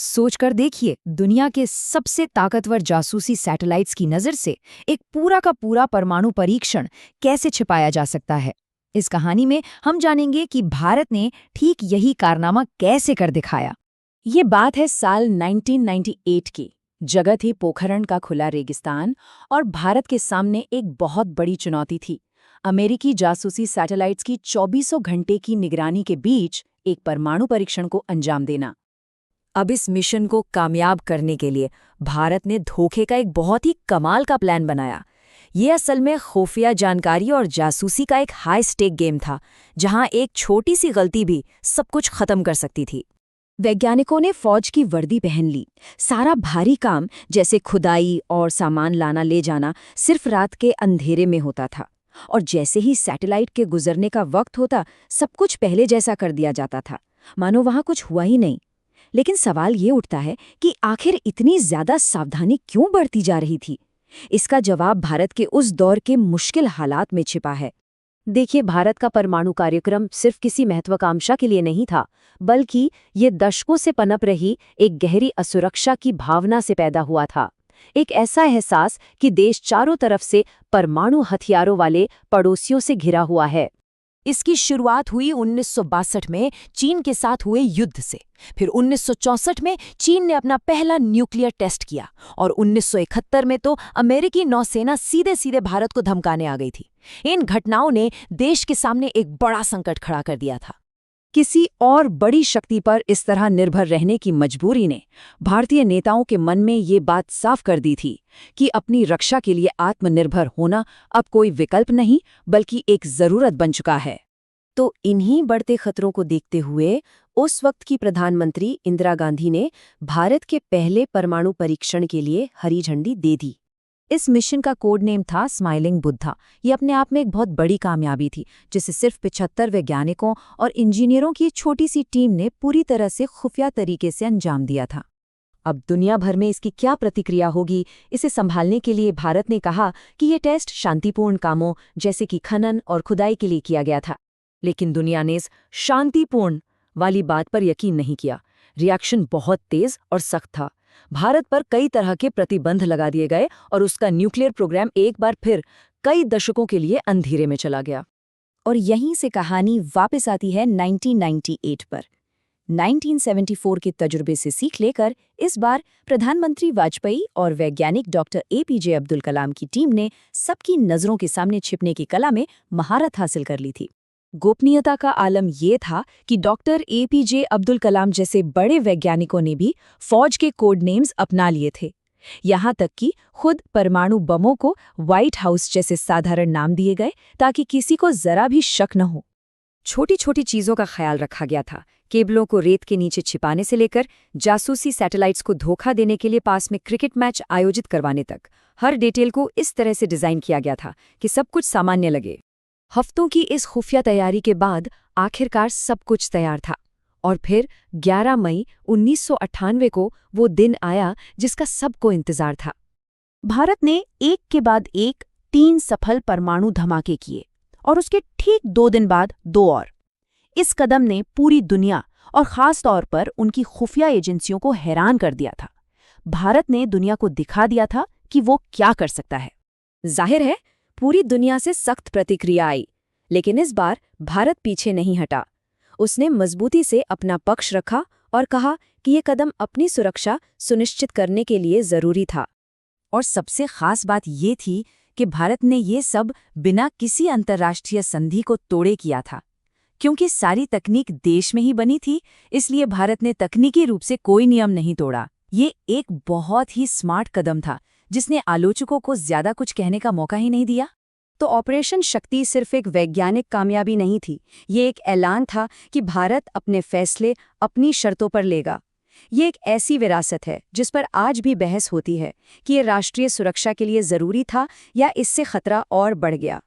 सोचकर देखिए, दुनिया के सबसे ताकतवर जासूसी सैटेलाइट्स की नज़र से एक पूरा का पूरा परमाणु परीक्षण कैसे छिपाया जा सकता है। इस कहानी में हम जानेंगे कि भारत ने ठीक यही कारनामा कैसे कर दिखाया। ये बात है साल 1998 की। जगह थी पोखरण का खुला रेगिस्तान और भारत के सामने एक बहुत बड़ी चुनौती थी। अमेरिकी जासूसी सैटेलाइट्स की 24 घंटे की निगरानी के बीच एक परमाणु परीक्षण को अंजाम देना। अब इस मिशन को कामयाब करने के लिए भारत ने धोखे का एक बहुत ही कमाल का प्लान बनाया। ये असल में खुफिया जानकारी और जासूसी का एक हाई स्टेक गेम था, जहां एक छोटी सी गलती भी सब कुछ खत्म कर सकती थी। वैज्ञानिकों ने फौज की वर्दी पहन ली। सारा भारी काम जैसे खुदाई और सामान लाना ले जाना सिर्फ रात के अंधेरे में होता था, और जैसे ही सैटेलाइट के गुजरने का वक्त होता सब कुछ पहले जैसा कर दिया जाता था, मानो वहां कुछ हुआ ही नहीं। लेकिन सवाल ये उठता है कि आखिर इतनी ज्यादा सावधानी क्यों बढ़ती जा रही थी? इसका जवाब भारत के उस दौर के मुश्किल हालात में छिपा है। देखिए, भारत का परमाणु कार्यक्रम सिर्फ किसी महत्वाकांक्षा के लिए नहीं था, बल्कि ये दशकों से पनप रही एक गहरी असुरक्षा की भावना से पैदा हुआ था। एक ऐसा एहसास कि देश चारों तरफ से परमाणु हथियारों वाले पड़ोसियों से घिरा हुआ है। इसकी शुरुआत हुई 1962 में चीन के साथ हुए युद्ध से। फिर 1964 में चीन ने अपना पहला न्यूक्लियर टेस्ट किया, और 1971 में तो अमेरिकी नौसेना सीधे सीधे भारत को धमकाने आ गई थी। इन घटनाओं ने देश के सामने एक बड़ा संकट खड़ा कर दिया था। किसी और बड़ी शक्ति पर इस तरह निर्भर रहने की मजबूरी ने भारतीय नेताओं के मन में ये बात साफ कर दी थी कि अपनी रक्षा के लिए आत्मनिर्भर होना अब कोई विकल्प नहीं, बल्कि एक जरूरत बन चुका है। तो इन्हीं बढ़ते खतरों को देखते हुए उस वक्त की प्रधानमंत्री इंदिरा गांधी ने भारत के पहले परमाणु परीक्षण के लिए हरी झंडी दे दी। इस मिशन का कोड नेम था स्माइलिंग बुद्धा। ये अपने आप में एक बहुत बड़ी कामयाबी थी, जिसे सिर्फ 75 वैज्ञानिकों और इंजीनियरों की छोटी सी टीम ने पूरी तरह से खुफिया तरीके से अंजाम दिया था। अब दुनिया भर में इसकी क्या प्रतिक्रिया होगी, इसे संभालने के लिए भारत ने कहा कि ये टेस्ट शांतिपूर्ण कामों जैसे कि खनन और खुदाई के लिए किया गया था। लेकिन दुनिया ने इस शांतिपूर्ण वाली बात पर यकीन नहीं किया। रिएक्शन बहुत तेज और सख्त था। भारत पर कई तरह के प्रतिबंध लगा दिए गए और उसका न्यूक्लियर प्रोग्राम एक बार फिर कई दशकों के लिए अंधेरे में चला गया। और यहीं से कहानी वापस आती है 1998 पर। 1974 के तजुर्बे से सीख लेकर इस बार प्रधानमंत्री वाजपेयी और वैज्ञानिक डॉक्टर एपीजे अब्दुल कलाम की टीम ने सबकी नज़रों के सामने छिपने की कला में महारत हासिल कर ली थी। गोपनीयता का आलम ये था कि डॉक्टर एपीजे अब्दुल कलाम जैसे बड़े वैज्ञानिकों ने भी फौज के कोड नेम्स अपना लिए थे। यहाँ तक कि खुद परमाणु बमों को व्हाइट हाउस जैसे साधारण नाम दिए गए, ताकि किसी को जरा भी शक न हो। छोटी छोटी चीजों का ख्याल रखा गया था, केबलों को रेत के नीचे छिपाने से लेकर जासूसी सैटेलाइट्स को धोखा देने के लिए पास में क्रिकेट मैच आयोजित करवाने तक। हर डिटेल को इस तरह से डिजाइन किया गया था कि सब कुछ सामान्य लगे। हफ्तों की इस खुफिया तैयारी के बाद आखिरकार सब कुछ तैयार था, और फिर 11 मई 1998 को वो दिन आया जिसका सबको इंतजार था। भारत ने एक के बाद एक 3 सफल परमाणु धमाके किए, और उसके ठीक 2 दिन बाद 2 और। इस कदम ने पूरी दुनिया और खास तौर पर उनकी खुफिया एजेंसियों को हैरान कर दिया था। भारत ने दुनिया को दिखा दिया था कि वो क्या कर सकता है। जाहिर है, पूरी दुनिया से सख्त प्रतिक्रिया आई, लेकिन इस बार भारत पीछे नहीं हटा। उसने मजबूती से अपना पक्ष रखा और कहा कि ये कदम अपनी सुरक्षा सुनिश्चित करने के लिए जरूरी था। और सबसे खास बात ये थी कि भारत ने ये सब बिना किसी अंतर्राष्ट्रीय संधि को तोड़े किया था। क्योंकि सारी तकनीक देश में ही बनी थी, इसलिए भारत ने तकनीकी रूप से कोई नियम नहीं तोड़ा। ये एक बहुत ही स्मार्ट कदम था, जिसने आलोचकों को ज्यादा कुछ कहने का मौका ही नहीं दिया। तो ऑपरेशन शक्ति सिर्फ एक वैज्ञानिक कामयाबी नहीं थी, ये एक ऐलान था कि भारत अपने फैसले अपनी शर्तों पर लेगा। ये एक ऐसी विरासत है जिस पर आज भी बहस होती है कि ये राष्ट्रीय सुरक्षा के लिए जरूरी था या इससे खतरा और बढ़ गया।